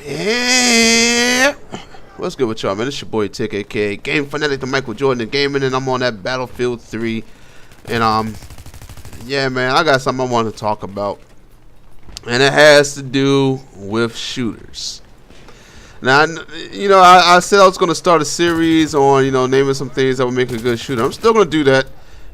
Yeah. What's good with y'all, man? It's your boy Tick, aka Game Fanatic, the Michael Jordan of gaming, and I'm on that Battlefield 3. And yeah, man, I got something I want to talk about, and it has to do with shooters. Now, I said I was going to start a series on, naming some things that would make a good shooter. I'm still going to do that.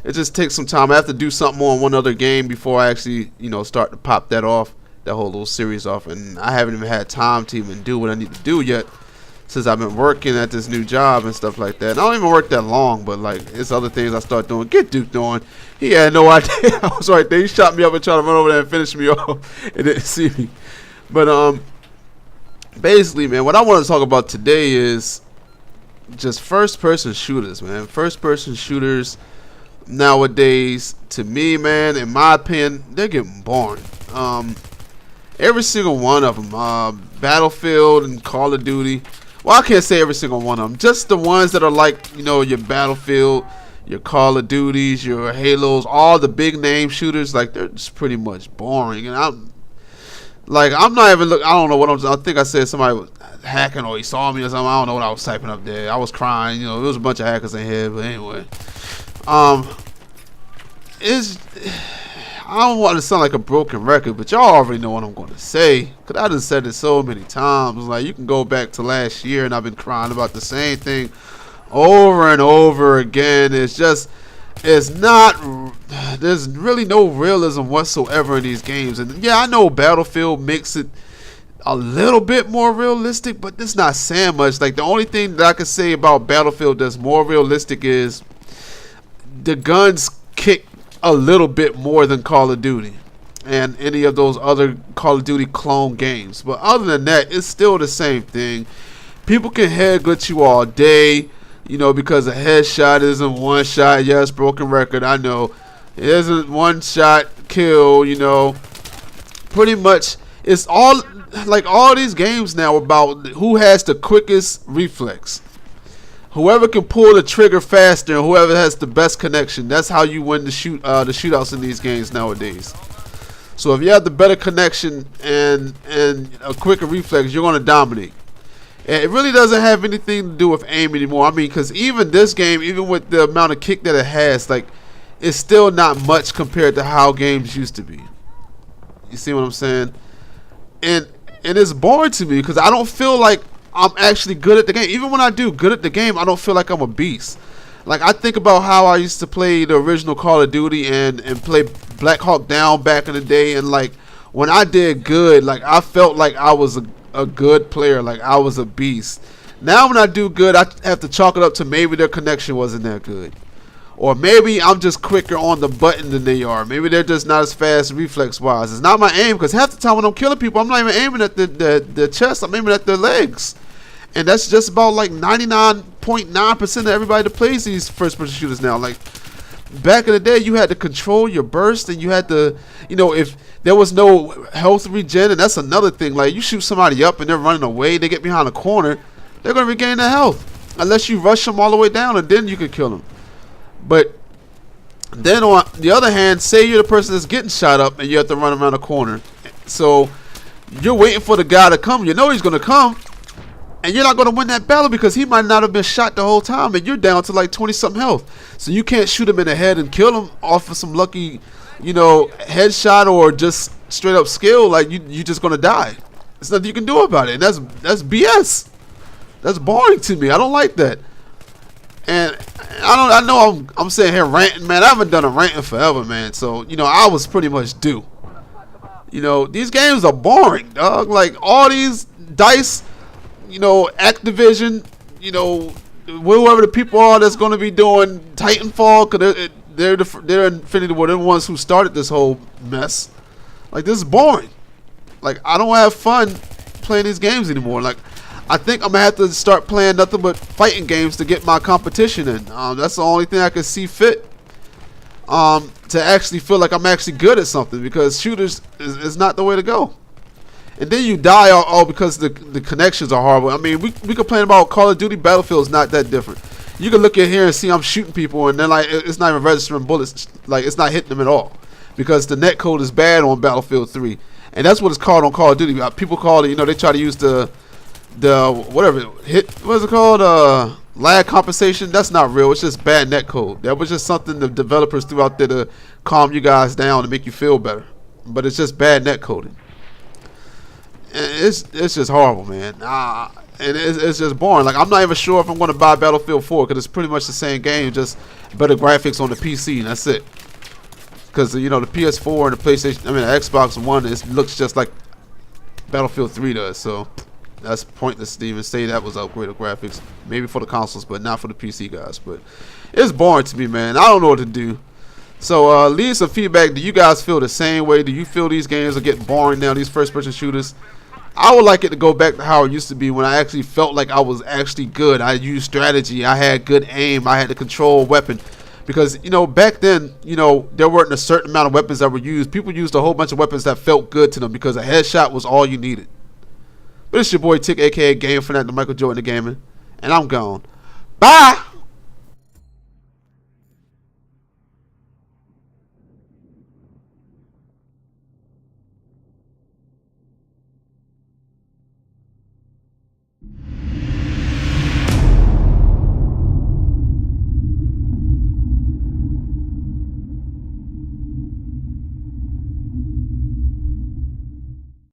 It just takes some time. I have to do something on one other game before I actually, start to pop that off, that whole little series off. And I haven't even had time to even do what I need to do yet, since I've been working at this new job and stuff like that. And I don't even work that long, but like it's other things I start doing. Get Duke doing. He had no idea I was right there. He shot me up and tried to run over there and finish me off and didn't see me. But basically, man, what I want to talk about today is just first-person shooters, man. First-person shooters nowadays, to me, man, in my opinion, they're getting boring. Every single one of them, Battlefield and Call of Duty. Well, I can't say every single one of them. Just the ones that are like, your Battlefield, your Call of Duties, your Halos, all the big name shooters. Like, they're just pretty much boring. And I'm not even looking. I don't know what I think I said somebody was hacking or he saw me or something. I don't know what I was typing up there. I was crying. There was a bunch of hackers in here. But anyway, I don't want to sound like a broken record, but y'all already know what I'm going to say, because I done said it so many times. Like, you can go back to last year, and I've been crying about the same thing over and over again. There's really no realism whatsoever in these games. And yeah, I know Battlefield makes it a little bit more realistic, but it's not saying much. Like, the only thing that I can say about Battlefield that's more realistic is the guns kick a little bit more than Call of Duty and any of those other Call of Duty clone games. But other than that, it's still the same thing. People can head glitch you all day, because a headshot isn't one shot. Yes, broken record, I know. It isn't one shot kill, Pretty much, it's all, like all these games now about who has the quickest reflex. Whoever can pull the trigger faster and whoever has the best connection, that's how you win the shootouts in these games nowadays. So if you have the better connection and a quicker reflex, you're going to dominate. And it really doesn't have anything to do with aim anymore. I mean, because even this game, even with the amount of kick that it has, like, it's still not much compared to how games used to be. You see what I'm saying? And it's boring to me because I don't feel like I'm actually good at the game. Even when I do good at the game, I don't feel like I'm a beast. Like, I think about how I used to play the original Call of Duty and play Black Hawk Down back in the day. And, like, when I did good, like, I felt like I was a good player. Like, I was a beast. Now when I do good, I have to chalk it up to maybe their connection wasn't that good. Or maybe I'm just quicker on the button than they are. Maybe they're just not as fast reflex-wise. It's not my aim, because half the time when I'm killing people, I'm not even aiming at the chest. I'm aiming at their legs. And that's just about like 99.9% of everybody that plays these first-person shooters now. Like, back in the day, you had to control your burst, and you had to, if there was no health regen, and that's another thing. Like, you shoot somebody up and they're running away, they get behind a corner, they're going to regain their health. Unless you rush them all the way down, and then you can kill them. But then on the other hand, say you're the person that's getting shot up and you have to run around a corner. So you're waiting for the guy to come. You know he's going to come. And you're not going to win that battle because he might not have been shot the whole time. And you're down to like 20-something health. So you can't shoot him in the head and kill him off of some lucky, headshot or just straight up skill. Like, you're just going to die. There's nothing you can do about it. And that's BS. That's boring to me. I don't like that. And I know I'm saying here ranting, man. I haven't done a ranting forever, man. So, I was pretty much due. These games are boring, dog. Like, all these DICE, Activision, whoever the people are that's going to be doing Titanfall, because they're Infinity War. They're the ones who started this whole mess. Like, this is boring. Like, I don't have fun playing these games anymore. Like, I think I'm going to have to start playing nothing but fighting games to get my competition in. That's the only thing I can see fit to actually feel like I'm actually good at something, because shooters is not the way to go. And then you die all because the connections are horrible. I mean, we complain about Call of Duty. Battlefield is not that different. You can look at here and see I'm shooting people, and then like it's not even registering bullets. Like, it's not hitting them at all because the netcode is bad on Battlefield 3. And that's what it's called on Call of Duty. People call it, they try to use the the whatever hit, what's it called? Lag compensation. That's not real. It's just bad netcode. That was just something the developers threw out there to calm you guys down and make you feel better. But it's just bad netcoding. It's just horrible, man. And it's just boring. Like, I'm not even sure if I'm going to buy Battlefield 4 because it's pretty much the same game, just better graphics on the PC, and that's it. Because, you know, the PS4 and the PlayStation, I mean, the Xbox One, it looks just like Battlefield 3 does. So that's pointless to even say that was upgraded graphics. Maybe for the consoles, but not for the PC guys. But it's boring to me, man. I don't know what to do. So leave some feedback. Do you guys feel the same way? Do you feel these games are getting boring now, these first-person shooters? I would like it to go back to how it used to be when I actually felt like I was actually good. I used strategy. I had good aim. I had to control weapon. Because, you know, back then, you know, there weren't a certain amount of weapons that were used. People used a whole bunch of weapons that felt good to them because a headshot was all you needed. But it's your boy Tick, a.k.a. Game Fanatic, the Michael Jordan of Gaming. And I'm gone. Bye!